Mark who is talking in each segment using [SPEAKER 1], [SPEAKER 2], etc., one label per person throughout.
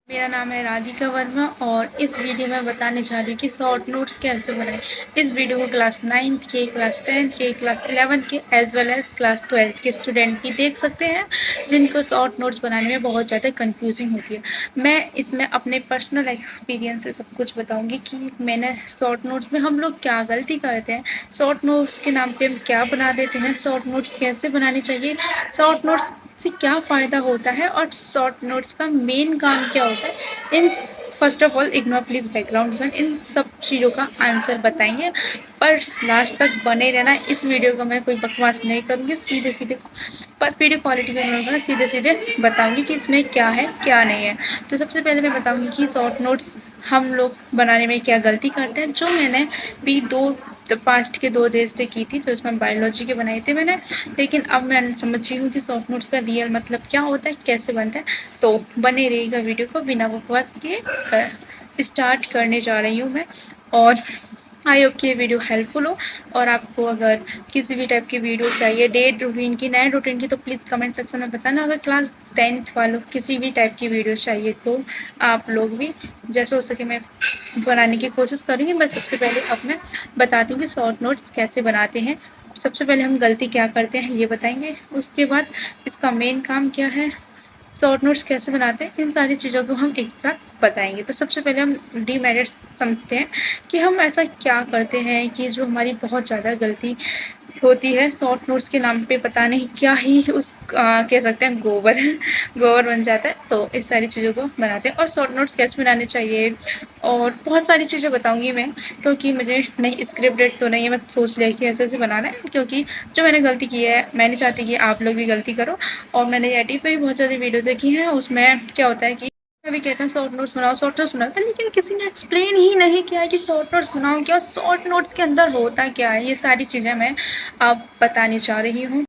[SPEAKER 1] मेरा नाम है राधिका वर्मा और इस वीडियो में बताने जा रही हूँ कि शॉर्ट नोट्स कैसे बनाएं। इस वीडियो को क्लास 9th के, क्लास 10th के, क्लास 11th के as well as class 12th के स्टूडेंट भी देख सकते हैं जिनको शॉर्ट नोट्स बनाने में बहुत ज़्यादा कंफ्यूजिंग होती है। मैं इसमें अपने पर्सनल एक्सपीरियंस से सब कुछ बताऊँगी कि मैंने शॉर्ट नोट्स में हम लोग क्या गलती करते हैं, शॉर्ट नोट्स के नाम पर हम क्या बना देते हैं, शॉर्ट नोट्स कैसे बनाने चाहिए, शॉर्ट नोट्स से क्या फ़ायदा होता है और शॉर्ट नोट्स का मेन काम क्या होता है। इन first of all ignore please background sound, इन सब चीज़ों का आंसर बताएंगे, पर लास्ट तक बने रहना। इस वीडियो को मैं कोई बकवास नहीं करूँगी, सीधे सीधे पर वीडियो क्वालिटी का इग्नोर करना, सीधे सीधे बताऊँगी कि इसमें क्या है क्या नहीं है। तो सबसे पहले मैं बताऊँगी कि शॉर्ट नोट्स हम लोग बनाने में क्या गलती करते हैं, जो मैंने भी पास्ट के 2 देश से की थी, जो इसमें बायोलॉजी के बनाए थे मैंने। लेकिन अब मैं समझ रही हूँ कि शॉर्ट नोट्स का रियल मतलब क्या होता है, कैसे बनता है। तो बने रहिएगा वीडियो को, बिना बकवास किए स्टार्ट करने जा रही हूँ मैं। और आई होप कि ये वीडियो हेल्पफुल हो। और आपको अगर किसी भी टाइप की वीडियो चाहिए, डे रूटीन की, नाइट रूटीन की, तो प्लीज़ कमेंट सेक्शन में बताना। अगर क्लास 10th वालों किसी भी टाइप की वीडियो चाहिए तो आप लोग भी जैसे हो सके मैं बनाने की कोशिश करूँगी। मैं सबसे पहले अब मैं बताती हूँ कि शॉर्ट नोट्स कैसे बनाते हैं। सबसे पहले हम गलती क्या करते हैं ये बताएंगे, उसके बाद इसका मेन काम क्या है, शॉर्ट नोट्स कैसे बनाते हैं, इन सारी चीज़ों को हम एक साथ बताएंगे। तो सबसे पहले हम डीमेरिट्स समझते हैं कि हम ऐसा क्या करते हैं कि जो हमारी बहुत ज़्यादा गलती होती है। शॉर्ट नोट्स के नाम पे पता नहीं क्या ही कह सकते हैं, गोबर गोबर बन जाता है। तो इस सारी चीज़ों को बनाते हैं। और शॉर्ट नोट्स कैसे बनाने चाहिए और बहुत सारी चीज़ें बताऊंगी मैं, क्योंकि मुझे नहीं स्क्रिप्टेड तो नहीं है, मैं सोच लिया कि ऐसे ऐसे बनाना है। क्योंकि जो मैंने गलती की है, मैं नहीं चाहती कि आप लोग भी गलती करो। और मैंने यूट्यूब पे भी बहुत सारी वीडियो देखी हैं, उसमें क्या होता है कि अभी कहते हैं शॉर्ट नोट्स बनाओ, शॉर्ट नोट्स बनाओ, लेकिन किसी ने एक्सप्लेन ही नहीं किया है कि शॉर्ट नोट्स बनाओ क्या, शॉर्ट नोट्स के अंदर होता क्या है। ये सारी चीज़ें मैं आप बताने जा रही हूँ।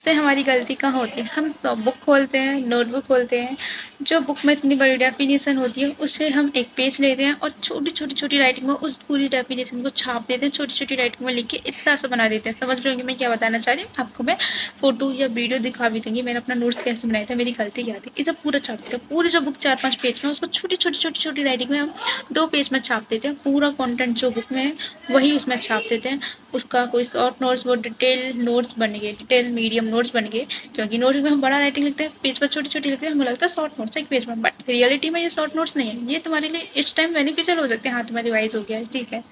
[SPEAKER 1] तो हमारी गलती कहाँ होती है, हम सब बुक खोलते हैं, नोटबुक खोलते हैं, जो बुक में इतनी बड़ी डेफिनेशन होती है उससे हम एक पेज लेते हैं और छोटी छोटी छोटी राइटिंग में उस पूरी डेफिनेशन को छाप देते हैं, छोटी छोटी राइटिंग में लिख के इतना सा बना देते हैं। समझ रहे होंगे मैं क्या बताना चाह रही हूँ। आपको मैं फोटो या वीडियो दिखा भी दूंगी, मैंने अपना नोट्स कैसे बनाया था, मेरी गलती क्या थी, इसे पूरा छाप देते हैं। पूरी जो बुक 4-5 पेज में, उसको छोटी छोटी छोटी छोटी राइटिंग में हम 2 पेज में छाप देते हैं। पूरा कॉन्टेंट जो बुक में है वही उसमें छाप देते हैं। उसका कोई शॉर्ट नोट्स, वो डिटेल नोट्स बन गए, डिटेल मीडियम नोट्स बन गए। क्योंकि नोट्स में हम बड़ा राइटिंग लिखते हैं, पेज पर छोटी छोटी लिखते हैं, हमें लगता है शॉर्ट नोट्स एक पेज में, बट रियलिटी में ये शॉर्ट नोट्स नहीं है। ये तुम्हारे लिए इट्स टाइम बेनिफिशियल हो सकते हैं, हाँ तुम्हारी रिवाइज हो गया है ठीक है,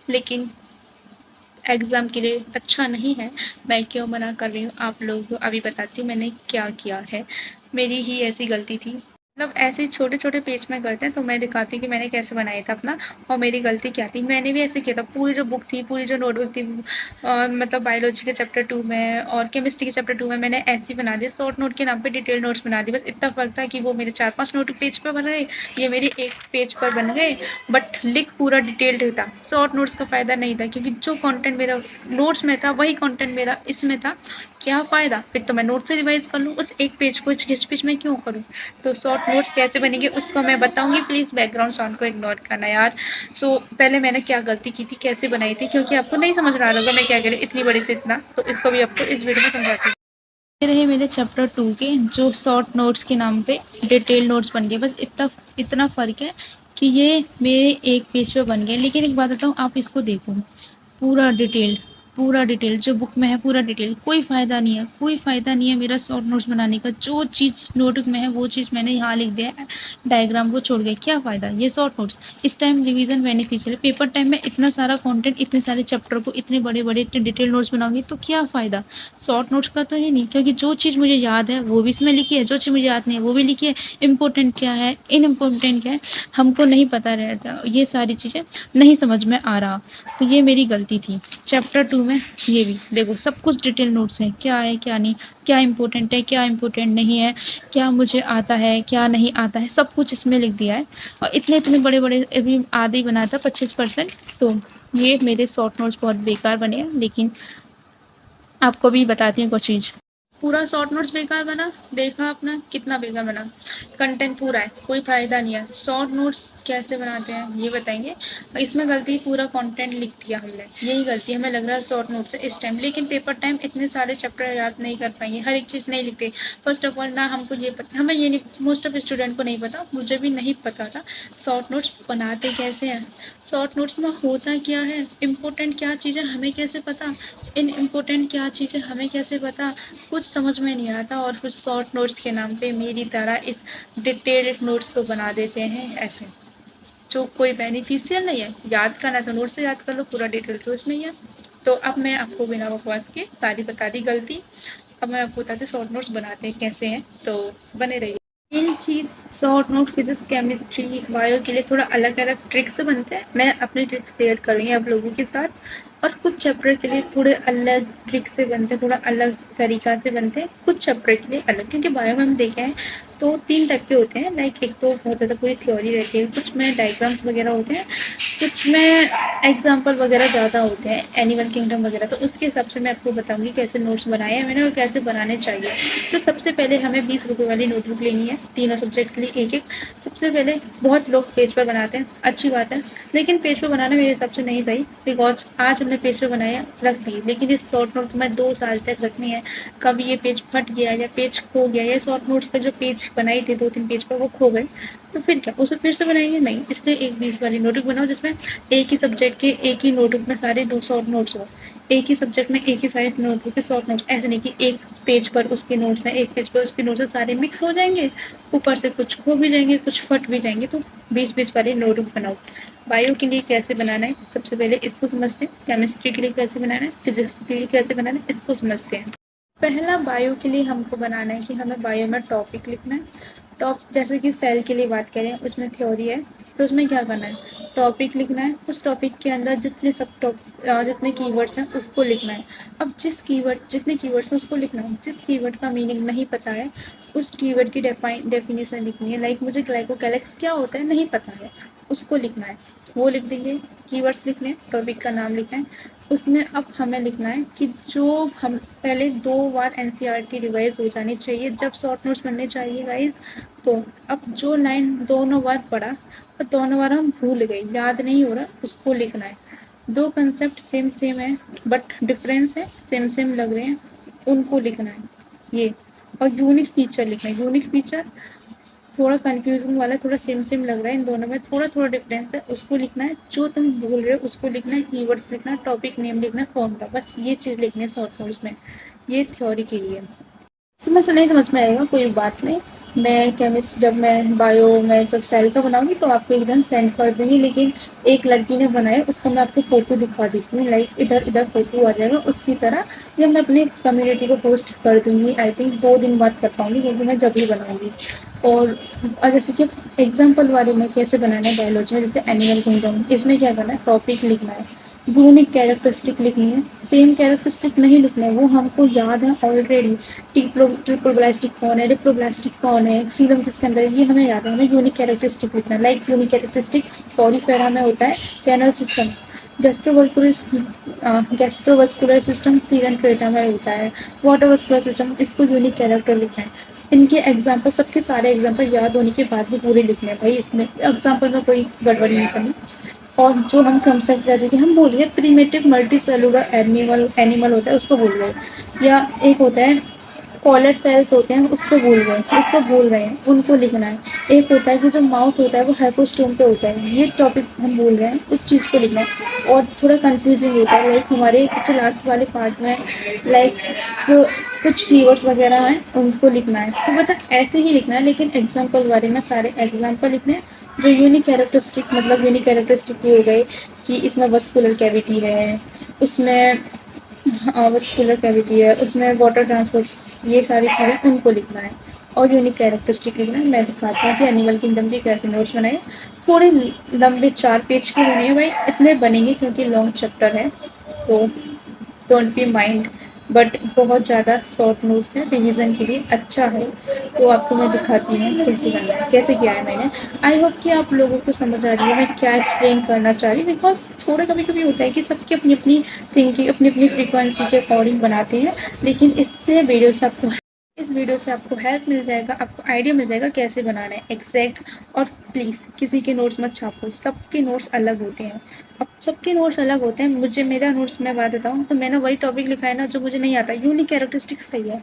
[SPEAKER 1] लेकिन एग्ज़ाम के लिए अच्छा नहीं है। मैं क्यों मना कर रही हूँ आप लोगों को अभी बताती हूँ मैंने क्या किया है। मेरी ही ऐसी गलती थी, मतलब ऐसे ही छोटे छोटे पेज में करते हैं। तो मैं दिखाती हूँ कि मैंने कैसे बनाया था अपना और मेरी गलती क्या थी। मैंने भी ऐसे किया था, पूरी जो बुक थी, पूरी जो नोटबुक थी, मतलब बायोलॉजी के चैप्टर 2 में और केमिस्ट्री के चैप्टर 2 में मैंने ऐसे ही बना दिया, शॉर्ट नोट के नाम पे डिटेल नोट्स बना दिए। बस इतना फ़र्क था कि वो मेरे 4-5 नोट पेज पर बन गए, ये मेरे एक पेज पर बन गए, बट लिख पूरा डिटेल्ड था। शॉर्ट नोट्स का फ़ायदा नहीं था, क्योंकि जो कॉन्टेंट मेरा नोट्स में था वही कॉन्टेंट मेरा इसमें था। क्या फ़ायदा, फिर तो मैं नोट से रिवाइज़ कर लूँ, उस एक पेज को घिच-पिच में क्यों करूँ। तो शॉर्ट नोट्स कैसे बनेंगे उसको मैं बताऊँगी, प्लीज़ बैकग्राउंड साउंड को इग्नोर करना यार। सो पहले मैंने क्या गलती की थी, कैसे बनाई थी, क्योंकि आपको नहीं समझ रहा होगा मैं क्या कह रही हूँ इतनी बड़ी से इतना, तो इसको भी आपको इस वीडियो में समझाती हूँ। ये रहे मेरे चैप्टर 2 के जो शॉर्ट नोट्स के नाम पे डिटेल नोट्स बन गए। बस इतना इतना फ़र्क है कि ये मेरे एक पेज पे बन गए। लेकिन एक बात बताऊँ, आप इसको देखो, पूरा डिटेल जो बुक में है, पूरा डिटेल, कोई फ़ायदा नहीं है, कोई फ़ायदा नहीं है मेरा शॉर्ट नोट्स बनाने का। जो चीज़ नोटबुक में है वो चीज़ मैंने यहाँ लिख दिया है, डायग्राम को छोड़ के। क्या फ़ायदा, ये शॉर्ट नोट्स इस टाइम रिवीजन बेनिफिशियल है। पेपर टाइम में इतना सारा कंटेंट, इतने सारे चैप्टर को इतने बड़े बड़े इतने डिटेल नोट्स बनाऊंगी तो क्या फ़ायदा। शॉर्ट नोट्स का तो है नहीं, क्योंकि जो चीज़ मुझे याद है वो भी इसमें लिखी है, जो चीज़ मुझे याद नहीं है वो भी लिखी है। इम्पोर्टेंट क्या है, इनइम्पोर्टेंट क्या है, हमको नहीं पता रहता, ये सारी चीज़ें नहीं समझ में आ रहा। तो ये मेरी गलती थी। चैप्टर 2 में ये भी देखो, सब कुछ डिटेल नोट्स हैं, क्या है क्या नहीं, क्या इम्पोर्टेंट है क्या इम्पोर्टेंट नहीं है, क्या मुझे आता है क्या नहीं आता है, सब कुछ इसमें लिख दिया है। और इतने इतने बड़े बड़े, अभी आधे ही बना था 25%। तो ये मेरे शॉर्ट नोट्स बहुत बेकार बने हैं। लेकिन आपको भी बताती हूँ कुछ चीज़। पूरा शॉर्ट नोट्स बेकार बना, देखा अपना कितना बेकार बना, कंटेंट पूरा है, कोई फ़ायदा नहीं है। शॉर्ट नोट्स कैसे बनाते हैं ये बताएंगे। इसमें गलती पूरा कंटेंट लिख दिया हमने, यही गलती हमें लग रहा है शॉर्ट नोट से इस टाइम। लेकिन पेपर टाइम इतने सारे चैप्टर याद नहीं कर पाएंगे, हर एक चीज़ नहीं लिखते। फर्स्ट ऑफ ऑल ना हमको ये पता, हमें ये नहीं, मोस्ट ऑफ स्टूडेंट को नहीं पता, मुझे भी नहीं पता था शॉर्ट नोट्स बनाते कैसे हैं, शॉर्ट नोट्स में होता क्या है, इम्पोर्टेंट क्या चीज़ें हमें कैसे पता, इन इम्पोर्टेंट क्या चीज़ें हमें कैसे पता, कुछ समझ में नहीं आता। और कुछ शॉर्ट नोट्स के नाम पे मेरी तरह इस डिटेल्ड नोट्स को बना देते हैं ऐसे, जो कोई बेनिफिशियल नहीं है। याद करना तो नोट से याद कर लो, पूरा डिटेल तो इसमें ही है। तो अब मैं आपको बिना बकवास के सारी बता दी गलती। अब मैं आपको बताती हूँ शॉर्ट नोट्स बनाते हैं कैसे हैं, तो बने रहिए। मेन चीज़, short note physics chemistry bio के लिए थोड़ा अलग अलग ट्रिक से बनते हैं। मैं अपनी ट्रिक शेयर कर रही हूँ आप लोगों के साथ। और कुछ चैप्टर के लिए थोड़े अलग ट्रिक से बनते हैं, थोड़ा अलग तरीका से बनते हैं, कुछ चैप्टर के लिए अलग। क्योंकि बायो में हम देखे हैं तो 3 टाइप के होते हैं, लाइक एक तो बहुत ज़्यादा पूरी थ्योरी रहती है, कुछ में डायग्राम्स वगैरह होते हैं, कुछ में एग्जाम्पल वगैरह ज़्यादा होते हैं, एनिमल किंगडम वगैरह। तो उसके हिसाब से मैं आपको बताऊँगी कैसे नोट्स बनाए हैं मैंने और कैसे बनाने चाहिए। तो सबसे पहले हमें 20 रुपये वाली नोटबुक लेनी है, तीनों सब्जेक्ट के लिए एक एक। सबसे पहले बहुत लोग पेज पर बनाते हैं, अच्छी बात है, लेकिन पेज पर बनाना मेरे हिसाब से नहीं सही, बिकॉज आज हमने पेज पर बनाया रख दिए, लेकिन इस शॉर्ट नोट में 2 साल तक रखनी है। कभी ये पेज फट गया या पेज खो गया या शॉर्ट नोट्स का जो पेज बनाए थे 2-3 पेज पर वो खो गए, तो फिर क्या उसे फिर से बनाएंगे? नहीं। इसलिए एक 20 वाली नोटबुक बनाओ जिसमें एक ही सब्जेक्ट के एक ही नोटबुक में सारे 2 शॉर्ट नोट्स हो, एक ही सब्जेक्ट में एक ही साइज नोटबुक के शॉर्ट नोट्स। ऐसे नहीं कि एक पेज पर उसके नोट्स हैं, एक पेज पर उसके नोट्स हैं, सारे मिक्स हो जाएंगे, ऊपर से कुछ खो भी जाएंगे, कुछ फट भी जाएंगे। तो 20-20 वाली नोटबुक बनाओ। बायो के लिए कैसे बनाना है सबसे पहले इसको समझते हैं, केमिस्ट्री के लिए कैसे बनाना है, फिजिक्स के लिए कैसे बनाना है इसको समझते हैं। पहला बायो के लिए हमको बनाना है कि हमें बायो में टॉपिक लिखना है। जैसे कि सेल के लिए बात करें, उसमें थ्योरी है, तो उसमें क्या करना है, टॉपिक लिखना है। उस टॉपिक के अंदर जितने कीवर्ड्स हैं उसको लिखना है। अब जितने कीवर्ड्स हैं उसको लिखना है। जिस कीवर्ड का मीनिंग नहीं पता है उस कीवर्ड की डेफिनेशन लिखनी है। लाइक मुझे ग्लाइकोकैलिक्स क्या होता है नहीं पता है, उसको लिखना है, वो लिख देंगे। कीवर्ड्स लिखने हैं, टॉपिक का नाम लिखना है। उसमें अब हमें लिखना है कि जो हम पहले 2 बार एनसीईआरटी रिवाइज हो जानी चाहिए जब शॉर्ट नोट्स बनने चाहिए गाइज। तो अब जो लाइन दोनों बार पढ़ा और दोनों बार हम भूल गए, याद नहीं हो रहा, उसको लिखना है। 2 कंसेप्ट सेम सेम है बट डिफरेंस है, सेम सेम लग रहे हैं, उनको लिखना है ये। और यूनिक फीचर लिखना है। यूनिक फीचर थोड़ा कंफ्यूजिंग वाला, थोड़ा सेम सेम लग रहा है, इन दोनों में थोड़ा थोड़ा डिफरेंस है, उसको लिखना है। जो तुम भूल रहे हो उसको लिखना है, कीवर्ड्स लिखना है, टॉपिक नेम लिखना है, फॉर्मूला, बस ये चीज़ लिखनी है शॉर्ट नोट्स में। ये थ्योरी के लिए। तुम्हें से नहीं समझ में आएगा कोई बात नहीं, मैं जब मैं बायो में जब सेल का बनाऊंगी तो आपको एकदम सेंड कर दूंगी। लेकिन एक लड़की ने बनाया उसका मैं आपको फ़ोटो दिखा देती हूँ, लाइक इधर इधर फ़ोटो आ जाएगा उसकी तरह। ये मैं अपनी कम्युनिटी को पोस्ट कर दूंगी, आई थिंक 2 दिन बाद कर पाऊँगी क्योंकि मैं जब ही बनाऊँगी। और जैसे कि एग्जाम्पल वाले में कैसे बनाना है बायोलॉजी में, जैसे एनिमल किंगडम, इसमें क्या करना है, टॉपिक लिखना है, यूनिक कैरेक्टरिस्टिक लिखनी है। सेम कैरेक्टरिस्टिक नहीं लिखना है, वो हमको याद है ऑलरेडी। ट्रिप्लोब्लास्टिक कौन है, डिप्लोब्लास्टिक कौन है, सीलम किसके अंदर है, ये हमें याद है। हमें यूनिक कैरेक्टरिस्टिक लिखना है। लाइक यूनिक कैरेक्टरिस्टिक पॉलीफेरा में होता है कैनल सिस्टम, गैस्ट्रोवस्कुलर सिस्टम सीरन क्रेटा में होता है, वाटर वस्कुलर सिस्टम, इसको यूनिक कैरेक्टर लिखना है। इनके एग्जाम्पल, सबके सारे एग्जाम्पल याद होने के बाद भी पूरे लिखने हैं भाई, इसमें एग्जाम्पल में कोई गड़बड़ी नहीं करनी। और जो हम कंसेप्ट, जैसे कि हम भूल गए प्रीमेटिव मल्टी सेलुलर एनिमल होता है उसको भूल गए, या एक होता है कॉलर सेल्स होते हैं उसको भूल गए, उनको लिखना है। एक होता है कि जो माउथ होता है वो हाइपोस्टोम पे होता है, ये टॉपिक हम भूल गए, उस चीज़ को लिखना है। और थोड़ा कंफ्यूजिंग होता है, लाइक हमारे सबसे लास्ट वाले पार्ट में लाइक कुछ कीवर्ड्स वगैरह हैं उनको लिखना है। तो मतलब ऐसे ही लिखना है, लेकिन एग्जाम्पल बारे में सारे एग्जाम्पल लिखने हैं। जो यूनिक कैरेक्टरिस्टिक, मतलब यूनिक कैरेक्टरिस्टिक ये हो गए कि इसमें वस्कुलर कैविटी है, उसमें वस्कुलर कैविटी है, उसमें वाटर ट्रांसपोर्ट, ये सारी चीज़ें उनको लिखना है। और यूनिक कैरेक्टरिस्टिक लिखना है। मैं दिखाती हूँ कि एनिमल किंगडम के कैसे नोट्स बनाए। थोड़े लंबे 4 पेज के बने हैं भाई, इतने बनेंगे क्योंकि लॉन्ग चैप्टर है, so don't be mind, but बहुत ज़्यादा शॉर्ट नोट्स है, रिवीजन के लिए अच्छा है। तो आपको मैं दिखाती हूँ कैसे करना है, कैसे किया है मैंने। आई होप कि आप लोगों को समझ आ रही है मैं क्या एक्सप्लेन करना चाह रही हूँ, बिकॉज थोड़ा कभी कभी होता है कि सबकी अपनी अपनी थिंकिंग, अपनी अपनी फ्रीक्वेंसी के अकॉर्डिंग बनाते हैं, लेकिन इससे वीडियो से आपको इस वीडियो से आपको हेल्प मिल जाएगा, आपको आइडिया मिल जाएगा कैसे बनाना है एग्जैक्ट। और प्लीज़ किसी के नोट्स मत छापो, सबके नोट्स अलग होते हैं। अब सबके नोट्स अलग होते हैं। मुझे मेरा नोट्स मैं बात बताऊँ तो मैंने वही टॉपिक लिखा है ना जो मुझे नहीं आता। यूनिक कैरेक्टरिस्टिक्स सही है,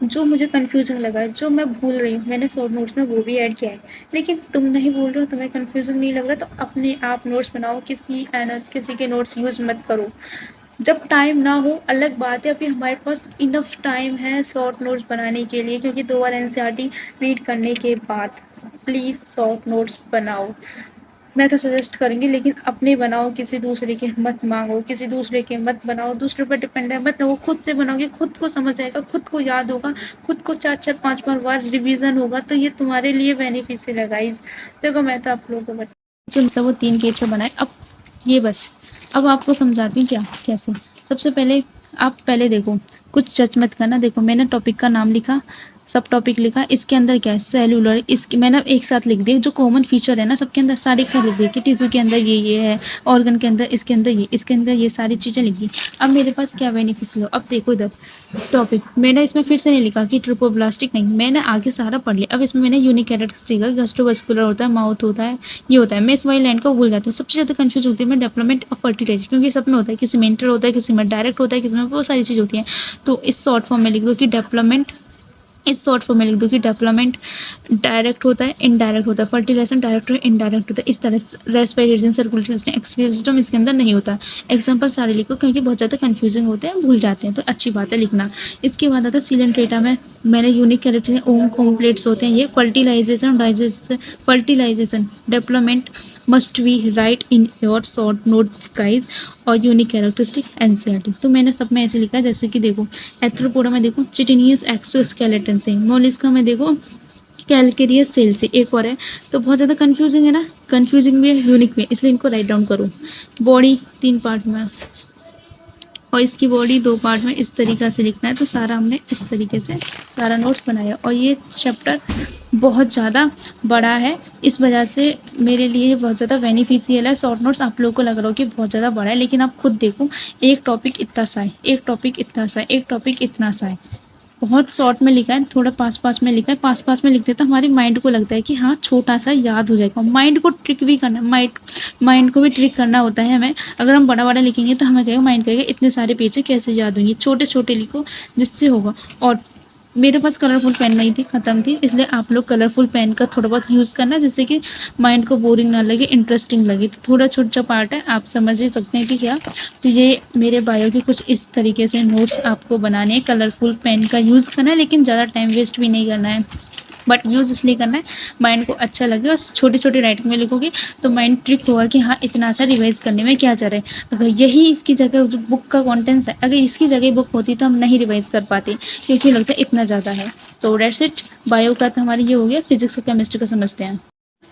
[SPEAKER 1] जो मुझे कन्फ्यूजिंग लगा है, जो मैं भूल रही हूँ, मैंने शॉर्ट नोट्स में वो भी ऐड किया है। लेकिन तुम नहीं भूल रहे हो, तुम्हें कन्फ्यूजिंग नहीं लग रहा, तो अपने आप नोट्स बनाओ, किसी के नोट्स यूज़ मत करो। जब टाइम ना हो अलग बात है, अभी हमारे पास इनफ टाइम है शॉर्ट नोट्स बनाने के लिए, क्योंकि 2 बार एनसीईआरटी रीड करने के बाद प्लीज़ शॉर्ट नोट्स बनाओ। मैं तो सजेस्ट करूँगी, लेकिन अपने बनाओ, किसी दूसरे के मत मांगो, किसी दूसरे के मत बनाओ, दूसरे पर डिपेंड है मत रहो। खुद से बनाओगे, खुद को समझ आएगा, खुद को याद होगा, खुद को 4-4 5-5 बार रिवीजन होगा, तो ये तुम्हारे लिए बेनिफिशियल है गाइज। देखो मैं तो आप लोगों को बता जो वो 3 पेज से बनाए। अब ये बस अब आपको समझाती हूँ क्या कैसे। सबसे पहले आप पहले देखो, कुछ जज मत करना। देखो मैंने टॉपिक का नाम लिखा, सब टॉपिक लिखा, इसके अंदर क्या है सेलुलर, इसके मैंने एक साथ लिख दिया जो कॉमन फीचर है ना सबके अंदर, सारे एक साथ लिख दिया कि टिश्यू के अंदर ये है, ऑर्गन के अंदर इसके अंदर ये, इसके अंदर ये सारी चीज़ें लिख दी। अब मेरे पास क्या बेनिफिशियल हो। अब देखो इधर टॉपिक मैंने इसमें फिर से नहीं लिखा कि ट्रिपोब्लास्टिक, नहीं, मैंने आगे सारा पढ़ लिया। अब इसमें मैंने यूनिक कैरेक्टरिस्टिक गैस्ट्रोवास्कुलर होता है, माउथ होता है, ये होता है। मैं इस वाली लाइन को भूल जाती हूँ। सबसे ज़्यादा कंफ्यूज होती है मैं डेवलपमेंट ऑफ फर्टिलाइजेशन, क्योंकि सब में होता है, किसी में इंटर होता है, किसी में डायरेक्ट होता है, किसी में बहुत सारी चीज़ होती है। तो इस शॉर्ट फॉर्म में लिख दो कि डेवलपमेंट, इस शॉर्ट फॉर्म में लिख दो कि डेवलपमेंट डायरेक्ट होता है, इनडायरेक्ट होता है, फर्टिलाइजेशन डायरेक्ट है, इनडायरेक्ट होता है। इस तरह respiration, circulatory system, excretory system इसके अंदर नहीं होता। एग्जांपल सारे लिखो, क्योंकि बहुत ज़्यादा कंफ्यूजिंग होते हैं, भूल जाते हैं, तो अच्छी बात है लिखना। इसके बाद आता है सीलेंट्रेटा में मैंने यूनिक कैरेक्टर ओम प्लेट्स होते हैं, ये fertilisation digestion, fertilisation development must be write in your short notes guys, और यूनिक कैरेक्टरिस्टिक एनसीईआरटी। तो मैंने सब में ऐसे लिखा है, जैसे कि देखो एथ्रोपोडा में देखो चिटिनियस एक्सोस्केलेटन से, मोलिस्का में देखो कैलकेरियस सेल से, एक और है। तो बहुत ज़्यादा कंफ्यूजिंग है ना, कंफ्यूजिंग भी है, यूनिक भी है, इसलिए इनको राइट डाउन करो। बॉडी 3 पार्ट में और इसकी बॉडी 2 पार्ट में इस तरीक़ा से लिखना है। तो सारा हमने इस तरीके से सारा नोट्स बनाया, और ये चैप्टर बहुत ज़्यादा बड़ा है, इस वजह से मेरे लिए बहुत ज़्यादा बेनिफिशियल है। शॉर्ट नोट्स आप लोगों को लग रहा हो कि बहुत ज़्यादा बड़ा है, लेकिन आप खुद देखो, एक टॉपिक इतना सा है, एक टॉपिक इतना सा है, एक टॉपिक इतना सा है। बहुत शॉर्ट में लिखा है, थोड़ा पास में लिखा है, पास में लिखते तो हमारे माइंड को लगता है कि हाँ छोटा सा याद हो जाएगा। माइंड को ट्रिक भी करना, माइंड को भी ट्रिक करना होता है हमें। अगर हम बड़ा लिखेंगे तो हमें कहेगा, माइंड कहेगा इतने सारे पेज है कैसे याद होंगे, छोटे छोटे लिखो जिससे होगा। और मेरे पास कलरफुल पेन नहीं थी, ख़त्म थी, इसलिए आप लोग कलरफुल पेन का थोड़ा बहुत यूज़ करना, जिससे कि माइंड को बोरिंग ना लगे, इंटरेस्टिंग लगे। तो थोड़ा छोटा पार्ट है, आप समझ ही सकते हैं कि क्या। तो ये मेरे बायो के कुछ इस तरीके से नोट्स आपको बनाने हैं, कलरफुल पेन का यूज़ करना है, लेकिन ज़्यादा टाइम वेस्ट भी नहीं करना है, बट यूज़ इसलिए करना है माइंड को अच्छा लगे। और छोटी छोटी राइटिंग में लिखोगे तो माइंड ट्रिक होगा कि हाँ इतना सा रिवाइज करने में क्या जा रहा है। अगर यही इसकी जगह जो बुक का कंटेंट्स है, अगर इसकी जगह बुक होती तो हम नहीं रिवाइज कर पाते, क्योंकि लगता है इतना ज़्यादा है। तो डेट्स इट, बायो का तो हमारी ये हो गया। फिजिक्स और केमिस्ट्री का समझते हैं।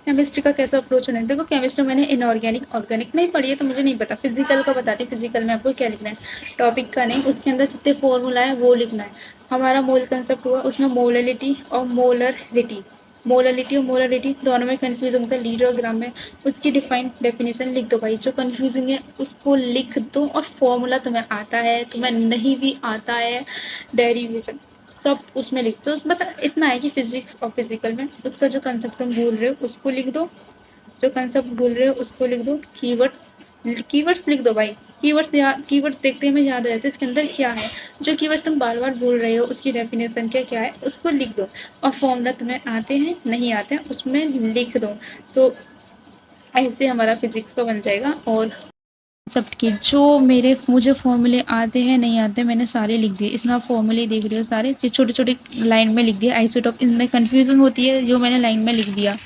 [SPEAKER 1] केमिस्ट्री का कैसा अप्रोच होना है। देखो केमिस्ट्री मैंने इनऑर्गेनिक ऑर्गेनिक नहीं पढ़ी है, तो मुझे नहीं पता। फिजिकल का बताती हूँ, फिजिकल में आपको क्या लिखना है, टॉपिक का नहीं, उसके अंदर जितने फॉर्मूला है वो लिखना है। हमारा मोल कंसेप्ट हुआ, उसमें मोलरिटी और मोलरिटी, मोलरिटी और मोलरिटी दोनों में कन्फ्यूजन होता है, लीटर और ग्राम में। उसकी डेफिनेशन लिख दो भाई, जो कन्फ्यूजिंग है उसको लिख दो। और फॉर्मूला तुम्हें आता है, तुम्हें नहीं भी आता है, डेरिवेशन सब उसमें लिख दो। मतलब इतना है कि फिजिक्स और फिजिकल में उसका जो कंसेप्ट तुम भूल रहे हो उसको लिख दो, जो कंसेप्ट भूल रहे हो उसको लिख दो। कीवर्ड्स लिख दो भाई, कीवर्ड्स देखते हमें याद आ जाता है इसके अंदर क्या है। जो कीवर्ड्स तुम बार बार भूल रहे हो उसकी डेफिनेशन क्या है उसको लिख दो। और फॉर्मूला तुम्हें आते हैं नहीं आते हैं उसमें लिख दो। तो ऐसे हमारा फिजिक्स का बन जाएगा। और कंसेप्ट की जो मुझे फॉर्मूले आते हैं नहीं आते मैंने सारे लिख दिए। इसमें आप फॉर्मूले देख रहे हो सारे, छोटे छोटे लाइन में लिख दिया। आइसोटॉप इनमें कन्फ्यूजन होती है, जो मैंने लाइन में लिख दिया।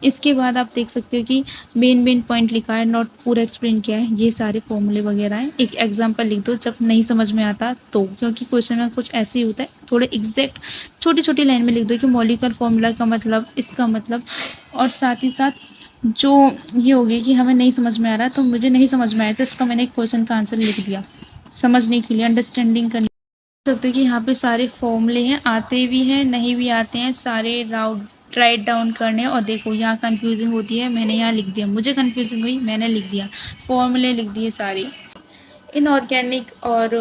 [SPEAKER 1] इसके बाद आप देख सकते हो कि मेन पॉइंट लिखा है, नोट पूरा एक्सप्लेन किया है, ये सारे फॉर्मूले वगैरह हैं। एक एग्जाम्पल लिख दो जब नहीं समझ में आता तो, क्योंकि क्वेश्चन में कुछ ऐसे ही होता है, थोड़े एग्जैक्ट छोटी छोटी लाइन में लिख दो कि मॉलिक्यूलर फॉर्मूला का मतलब, इसका मतलब। और साथ ही साथ जो ये हो गया कि हमें नहीं समझ में आ रहा, तो मुझे नहीं समझ में आया तो इसका मैंने एक क्वेश्चन का आंसर लिख दिया समझने के लिए, अंडरस्टैंडिंग करने सकते हो कि यहाँ पे सारे फॉर्मूले हैं, आते भी हैं नहीं भी आते हैं, सारे राइट डाउन करने। और देखो यहाँ कंफ्यूजिंग होती है, मैंने यहाँ लिख दिया, मुझे कंफ्यूजिंग हुई मैंने लिख दिया, फॉर्मूले लिख दिए सारे। इनऑर्गेनिक और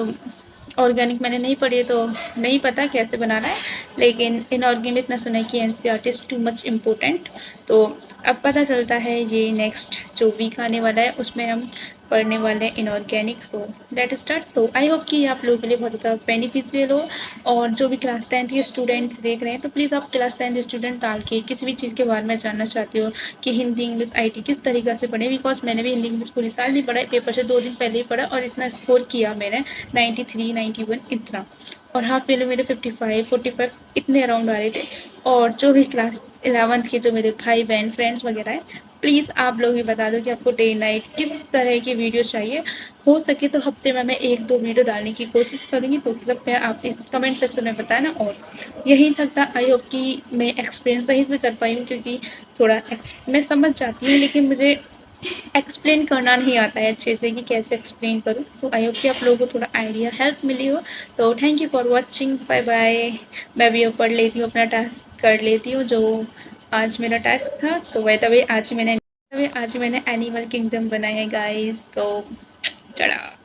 [SPEAKER 1] ऑर्गेनिक मैंने नहीं पढ़ी है तो नहीं पता कैसे बनाना है, लेकिन इनऑर्गेनिक इतना सुना है कि NCERT is too much important. तो अब पता चलता है ये नेक्स्ट जो वीक आने वाला है उसमें हम पढ़ने वाले हैं इनऑर्गेनिक। So let start. तो आई होप कि आप लोगों के लिए बहुत ज़्यादा बेनिफिशियल हो। और जो भी क्लास 10th के स्टूडेंट देख रहे हैं तो प्लीज़ आप क्लास 10th स्टूडेंट डाल के किसी भी चीज़ के बारे में जानना चाहते हो कि हिंदी इंग्लिश आईटी किस तरीके से पढ़े, बिकॉज मैंने भी हिंदी इंग्लिश पूरी साल नहीं पढ़ा, पेपर से 2 दिन पहले ही पढ़ा और इतना स्कोर किया मैंने 93 91 इतना। और हाफ ईयरली मेरे 55 45 इतने अराउंड आ रहे थे। और जो भी क्लास 11th के जो मेरे भाई बहन फ्रेंड्स वगैरह हैं, प्लीज़ आप लोग ही बता दो कि आपको डे नाइट किस तरह की वीडियो चाहिए। हो सके तो हफ्ते में मैं 1-2 वीडियो डालने की कोशिश करूँगी, तो कृपया आप इस कमेंट सेक्शन में बताना। और यही तक था। आई होप कि मैं एक्सप्लेन सही से कर पाई हूँ, क्योंकि थोड़ा मैं समझ जाती हूँ लेकिन मुझे एक्सप्लेन करना नहीं आता है अच्छे से कि कैसे एक्सप्लेन करूँ। तो आई होप कि आप लोगों को थोड़ा आइडिया हेल्प मिली हो। तो thank you for watching, bye bye. मैं भी अब पढ़ लेती हूँ, अपना टास्क कर लेती हूँ जो आज मेरा टास्क था। तो वह तभी आज ही मैंने एनिमल किंगडम बनाया है गाइस। तो टाटा।